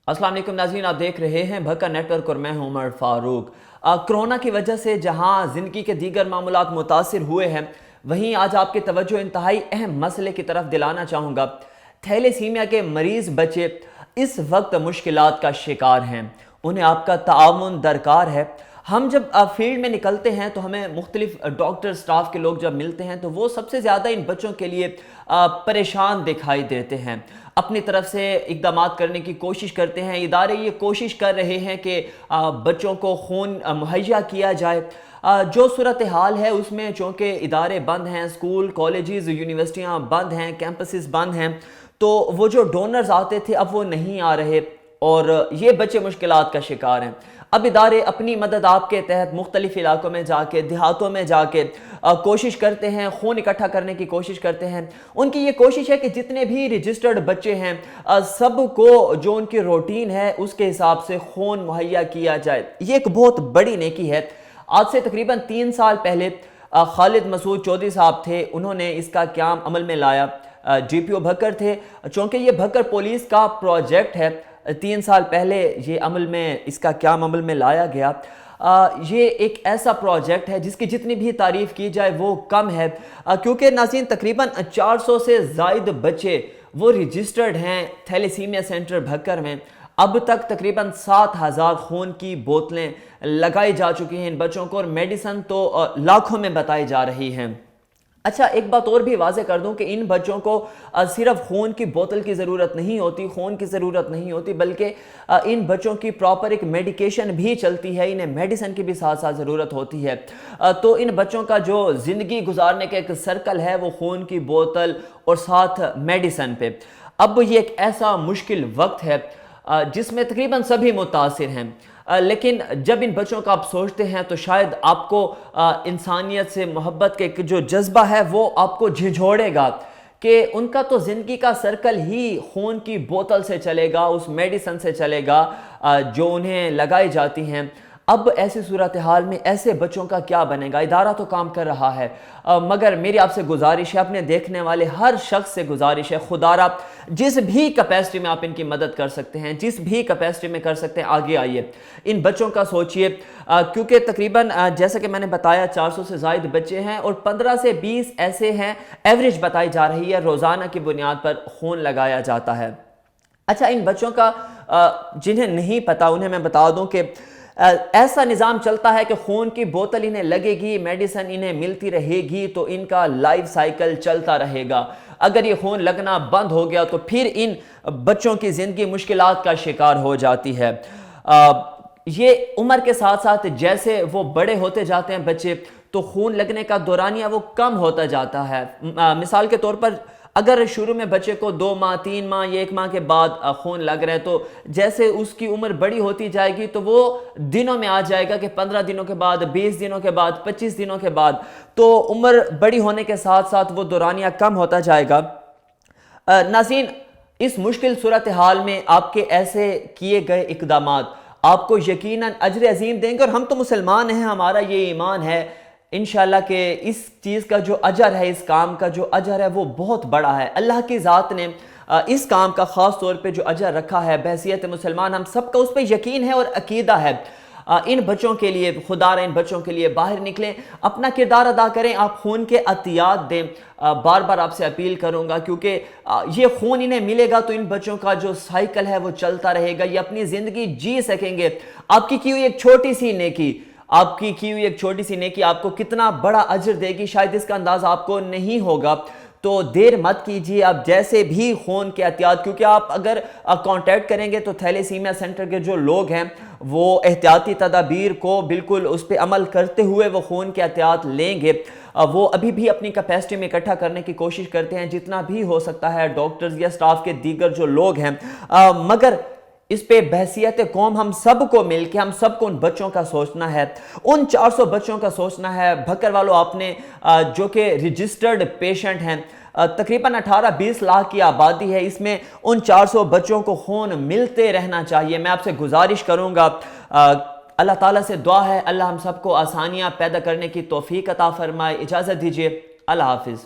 अस्सलाम वालेकुम नाज़रीन, आप देख रहे हैं भक्का नेटवर्क और मैं हूं उमर फारूक। कोरोना की वजह से जहां ज़िंदगी के दीगर मामूलात मुतासिर हुए हैं, वहीं आज आपकी तवज्जो इंतहाई अहम मसले की तरफ दिलाना चाहूँगा। थैलेसीमिया के मरीज़ बच्चे इस वक्त मुश्किलात का शिकार हैं, उन्हें आपका ताआवुन दरकार है। हम जब फील्ड में निकलते हैं तो हमें मुख्तलिफ डॉक्टर स्टाफ के लोग जब मिलते हैं तो वो सबसे ज़्यादा इन बच्चों के लिए परेशान दिखाई देते हैं। अपनी तरफ से इकदाम करने की कोशिश करते हैं, इदारे ये कोशिश कर रहे हैं कि बच्चों को खून मुहैया किया जाए। जो सूरत हाल है उसमें चूँकि इदारे बंद हैं, स्कूल कॉलेजेस यूनिवर्सिटियाँ बंद हैं, कैंपसेस बंद हैं, तो वो जो डोनर्स आते थे अब वो नहीं आ रहे और ये बच्चे मुश्किलात का शिकार हैं। अब इदारे अपनी मदद आपके तहत मुख्तलिफ इलाकों में जाके, देहातों में जाके कोशिश करते हैं, खून इकट्ठा करने की कोशिश करते हैं। उनकी ये कोशिश है कि जितने भी रजिस्टर्ड बच्चे हैं सबको जो उनकी रूटीन है उसके हिसाब से खून मुहैया किया जाए। ये एक बहुत बड़ी नेकी है। आज से तकरीबन 3 साल पहले खालिद मसूद चौधरी साहब थे, उन्होंने इसका क़याम अमल में लाया। GPO भक्कर थे, चूँकि ये भक्कर पुलिस का प्रोजेक्ट है। 3 साल पहले ये अमल में इसका क़याम अमल में लाया गया। ये एक ऐसा प्रोजेक्ट है जिसकी जितनी भी तारीफ़ की जाए वो कम है, क्योंकि नाज़रीन तकरीबन 400 से ज़ायद बच्चे वो रजिस्टर्ड हैं थैलेसीमिया सेंटर भक्कर में। अब तक तकरीबन 7000 खून की बोतलें लगाई जा चुकी हैं इन बच्चों को और मेडिसन तो लाखों में बताई जा रही हैं। अच्छा, एक बात और भी वाज़े कर दूं कि इन बच्चों को सिर्फ खून की बोतल की ज़रूरत नहीं होती, खून की ज़रूरत नहीं होती, बल्कि इन बच्चों की प्रॉपर एक मेडिकेशन भी चलती है, इन्हें मेडिसिन की भी साथ साथ ज़रूरत होती है। तो इन बच्चों का जो ज़िंदगी गुजारने का एक सर्कल है वो खून की बोतल और साथ मेडिसिन पे। अब ये एक ऐसा मुश्किल वक्त है जिसमें तकरीबन सभी मुतासिर हैं, लेकिन जब इन बच्चों का आप सोचते हैं तो शायद आपको इंसानियत से मोहब्बत के जो जज्बा है वो आपको झिझोड़ेगा कि उनका तो ज़िंदगी का सर्कल ही खून की बोतल से चलेगा, उस मेडिसिन से चलेगा जो उन्हें लगाई जाती हैं। अब ऐसी सूरत हाल में ऐसे बच्चों का क्या बनेगा? इदारा तो काम कर रहा है, मगर मेरी आपसे गुजारिश है, अपने देखने वाले हर शख्स से गुजारिश है, खुदारा जिस भी कैपेसिटी में आप इनकी मदद कर सकते हैं, जिस भी कैपेसिटी में कर सकते हैं, आगे आइए, इन बच्चों का सोचिए। क्योंकि तकरीबन जैसा कि मैंने बताया 400 से ज़ायद बच्चे हैं और 15 से 20 ऐसे हैं, एवरेज बताई जा रही है, रोज़ाना की बुनियाद पर खून लगाया जाता है। अच्छा, इन बच्चों का जिन्हें नहीं पता उन्हें मैं बता दूं कि ऐसा निज़ाम चलता है कि खून की बोतल इन्हें लगेगी, मेडिसिन इन्हें मिलती रहेगी तो इनका लाइफ साइकिल चलता रहेगा। अगर ये खून लगना बंद हो गया तो फिर इन बच्चों की ज़िंदगी मुश्किलात का शिकार हो जाती है। ये उम्र के साथ साथ जैसे वो बड़े होते जाते हैं बच्चे, तो खून लगने का दौरानिया वो कम होता जाता है। मिसाल के तौर पर अगर शुरू में बच्चे को 2 माह, 3 माह या 1 माह के बाद खून लग रहा है, तो जैसे उसकी उम्र बड़ी होती जाएगी तो वो दिनों में आ जाएगा कि 15 दिनों के बाद, 20 दिनों के बाद, 25 दिनों के बाद, तो उम्र बड़ी होने के साथ साथ वो दौरानिया कम होता जाएगा। नाज़रीन, इस मुश्किल सूरत हाल में आपके ऐसे किए गए इक़दामात आपको यकीनन अजर अजीम देंगे और हम तो मुसलमान हैं, हमारा ये ईमान है इंशाअल्लाह के इस चीज़ का जो अजर है, इस काम का जो अजर है वो बहुत बड़ा है। अल्लाह की ज़ात ने इस काम का ख़ास तौर पे जो अजर रखा है, बहैसियत मुसलमान हम सबका उस पर यकीन है और अकीदा है। इन बच्चों के लिए खुदा इन बच्चों के लिए बाहर निकलें, अपना किरदार अदा करें, आप खून के अतियात दें। बार बार आपसे अपील करूंगा, क्योंकि ये खून इन्हें मिलेगा तो इन बच्चों का जो साइकिल है वो चलता रहेगा, ये अपनी ज़िंदगी जी सकेंगे। आपकी की हुई एक छोटी सी नेकी, आपकी की हुई एक छोटी सी नेकी आपको कितना बड़ा अजर देगी, शायद इसका अंदाज़ा आपको नहीं होगा। तो देर मत कीजिए, आप जैसे भी खून के एहतियात, क्योंकि आप अगर कांटेक्ट करेंगे तो थैलेसीमिया सेंटर के जो लोग हैं वो एहतियाती तदाबीर को बिल्कुल उस पर अमल करते हुए वो खून के एहतियात लेंगे। वो अभी भी अपनी कैपेसिटी में इकट्ठा करने की कोशिश करते हैं जितना भी हो सकता है, डॉक्टर्स या स्टाफ के दीगर जो लोग हैं, मगर इस पे बहसियत कौम हम सबको मिलके, हम सबको उन बच्चों का सोचना है, उन 400 बच्चों का सोचना है। भक्कर वालों, आपने जो कि रजिस्टर्ड पेशेंट हैं, तकरीबन 18-20 लाख की आबादी है, इसमें उन 400 बच्चों को खून मिलते रहना चाहिए। मैं आपसे गुजारिश करूँगा, अल्लाह ताला से दुआ है अल्लाह हम सबको आसानियाँ पैदा करने की तौफीक अता फरमाए। इजाज़त दीजिए, अल्लाह हाफिज़।